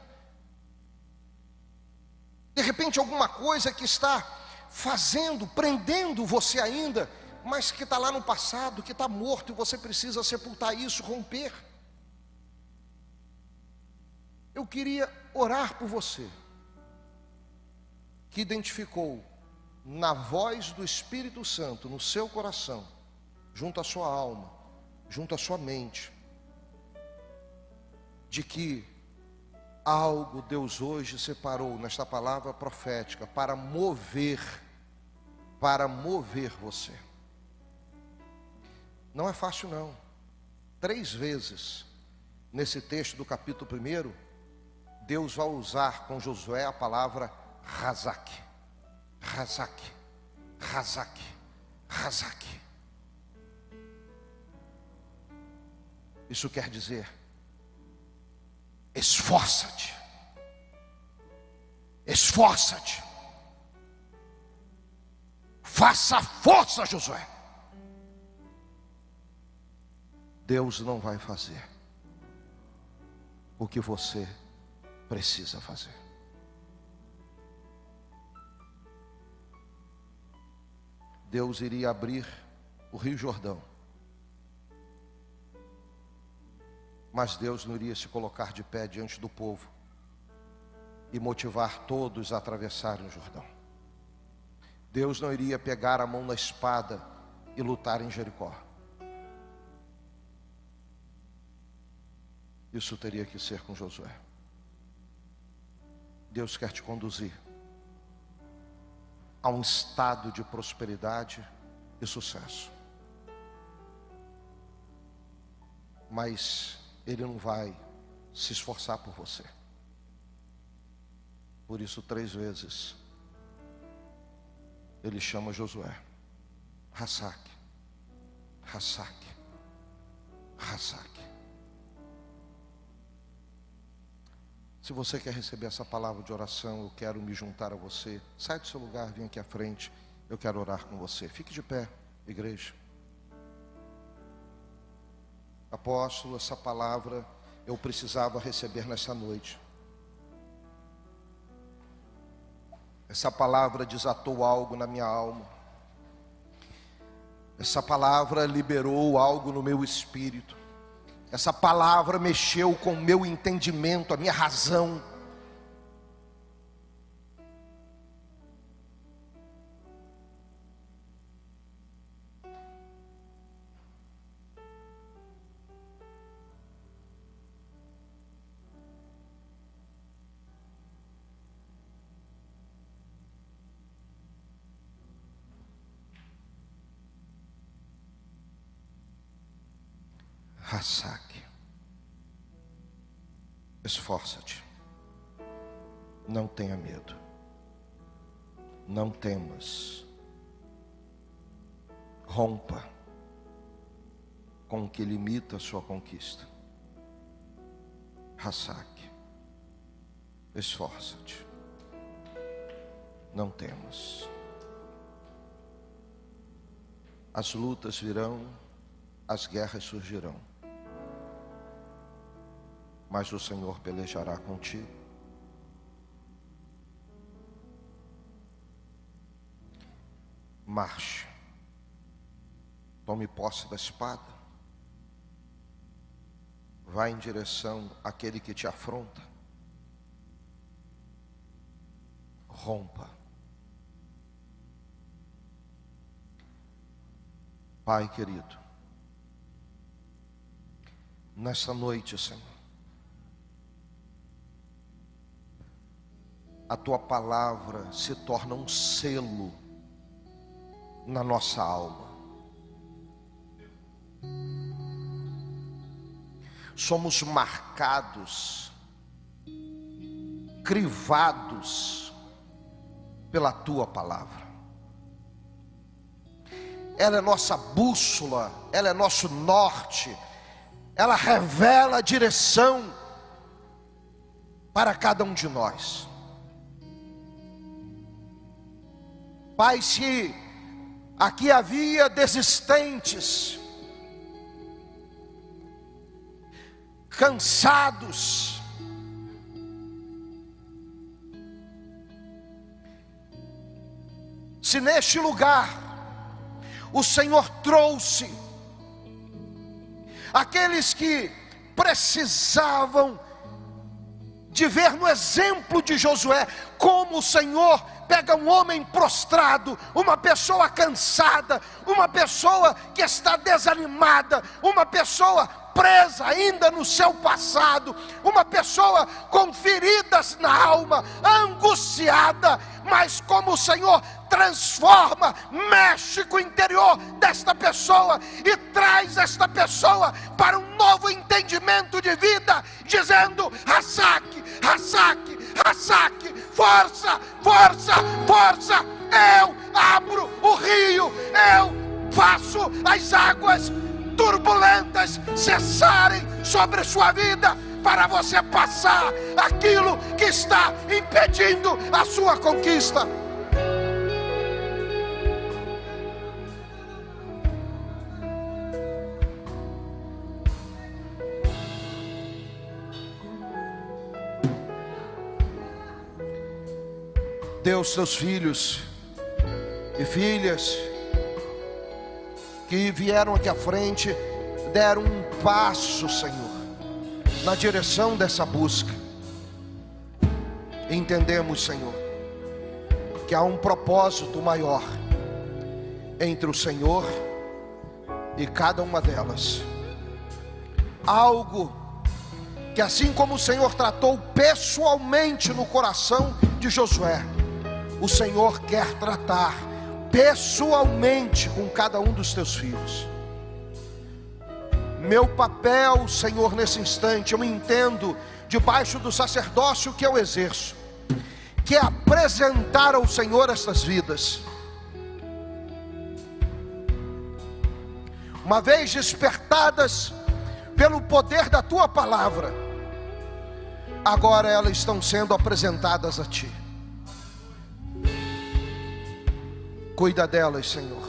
De repente alguma coisa que está fazendo, prendendo você ainda, mas que está lá no passado, que está morto, e você precisa sepultar isso, romper. Eu queria orar por você, que identificou na voz do Espírito Santo, no seu coração, junto à sua alma, junto à sua mente, de que algo Deus hoje separou nesta palavra profética para mover você. Não é fácil não. 3 vezes nesse texto do capítulo 1, Deus vai usar com Josué a palavra razak, razak, razak, razak. Isso quer dizer: esforça-te, esforça-te, faça força, Josué. Deus não vai fazer o que você precisa fazer. Deus iria abrir o Rio Jordão, mas Deus não iria se colocar de pé diante do povo e motivar todos a atravessarem o Jordão. Deus não iria pegar a mão na espada e lutar em Jericó. Isso teria que ser com Josué. Deus quer te conduzir a um estado de prosperidade e sucesso, mas Ele não vai se esforçar por você. Por isso 3 vezes Ele chama Josué: Razak, Razak, Razak. Se você quer receber essa palavra de oração, eu quero me juntar a você. Sai do seu lugar, vem aqui à frente. Eu quero orar com você. Fique de pé, igreja. Apóstolo, essa palavra eu precisava receber nessa noite. Essa palavra desatou algo na minha alma. Essa palavra liberou algo no meu espírito. Essa palavra mexeu com o meu entendimento, a minha razão. Razak. Esforça-te, não tenha medo, não temas, rompa com o que limita a sua conquista. Razak, esforça-te, não temas. As lutas virão, as guerras surgirão, mas o Senhor pelejará contigo. Marche, tome posse da espada, vá em direção àquele que te afronta, rompa. Pai querido, nesta noite, Senhor, a Tua palavra se torna um selo na nossa alma. Somos marcados, crivados pela Tua palavra. Ela é nossa bússola, ela é nosso norte, ela revela a direção para cada um de nós. Pai, se aqui havia desistentes, cansados, se neste lugar o Senhor trouxe aqueles que precisavam de ver no exemplo de Josué como o Senhor pega um homem prostrado, uma pessoa cansada, uma pessoa que está desanimada, uma pessoa presa ainda no seu passado, uma pessoa com feridas na alma, angustiada, mas como o Senhor transforma, mexe com o interior desta pessoa e traz esta pessoa para um novo entendimento de vida, dizendo: Rasaque, Rasaque, Rasaque, força, força, força, eu abro o rio, eu faço as águas turbulentas cessarem sobre a sua vida, para você passar aquilo que está impedindo a sua conquista. Deus, seus filhos e filhas que vieram aqui à frente, deram um passo, Senhor, na direção dessa busca. Entendemos, Senhor, que há um propósito maior entre o Senhor e cada uma delas. Algo que, assim como o Senhor tratou pessoalmente no coração de Josué, o Senhor quer tratar pessoalmente com cada um dos teus filhos. Meu papel, Senhor, nesse instante, eu entendo, debaixo do sacerdócio que eu exerço, que é apresentar ao Senhor estas vidas. Uma vez despertadas pelo poder da tua palavra, agora elas estão sendo apresentadas a ti. Cuida delas, Senhor,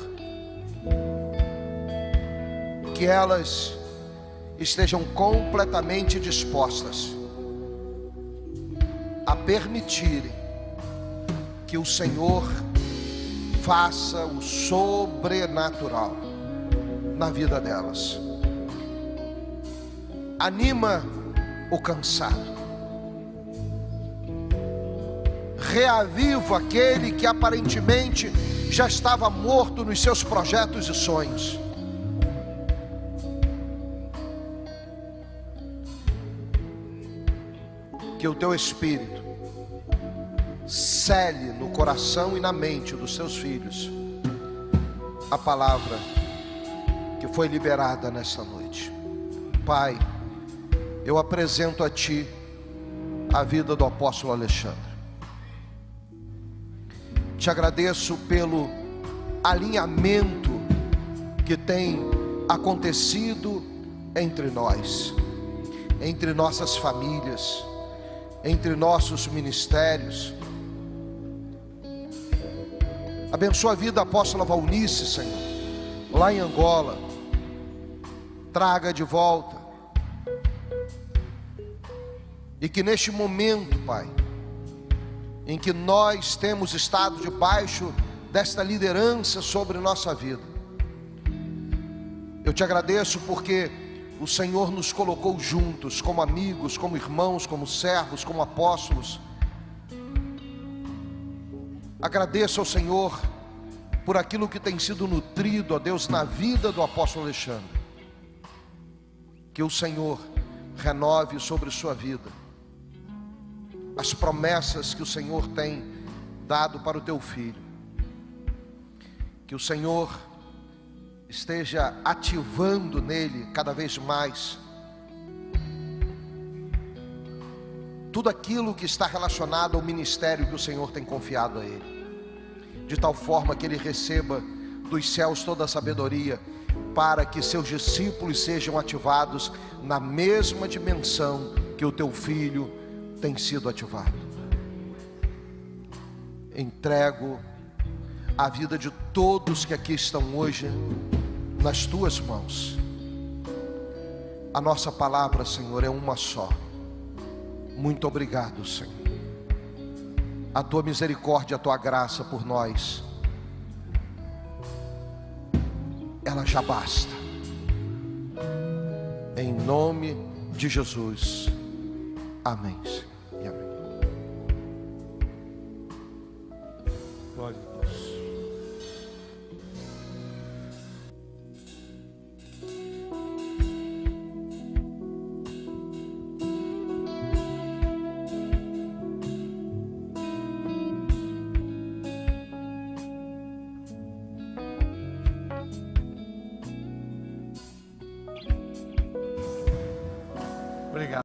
que elas estejam completamente dispostas a permitirem que o Senhor faça o sobrenatural na vida delas. Anima o cansado, reaviva aquele que aparentemente já estava morto nos seus projetos e sonhos. Que o teu Espírito cele no coração e na mente dos seus filhos a palavra que foi liberada nesta noite. Pai, eu apresento a ti a vida do apóstolo Alexandre. Te agradeço pelo alinhamento que tem acontecido entre nós, entre nossas famílias, entre nossos ministérios. Abençoa a vida da apóstola Valnice, Senhor, lá em Angola. Traga de volta. E que neste momento, Pai, em que nós temos estado debaixo desta liderança sobre nossa vida, eu te agradeço porque o Senhor nos colocou juntos, como amigos, como irmãos, como servos, como apóstolos. Agradeço ao Senhor por aquilo que tem sido nutrido, ó Deus, na vida do apóstolo Alexandre. Que o Senhor renove sobre sua vida as promessas que o Senhor tem dado para o teu filho. Que o Senhor esteja ativando nele cada vez mais tudo aquilo que está relacionado ao ministério que o Senhor tem confiado a ele, de tal forma que ele receba dos céus toda a sabedoria, para que seus discípulos sejam ativados na mesma dimensão que o teu filho tem sido ativado. Entrego a vida de todos que aqui estão hoje nas tuas mãos. A nossa palavra, Senhor, é uma só. Muito obrigado, Senhor. A tua misericórdia, a tua graça por nós, ela já basta. Em nome de Jesus. Amém, Senhor. Obrigado.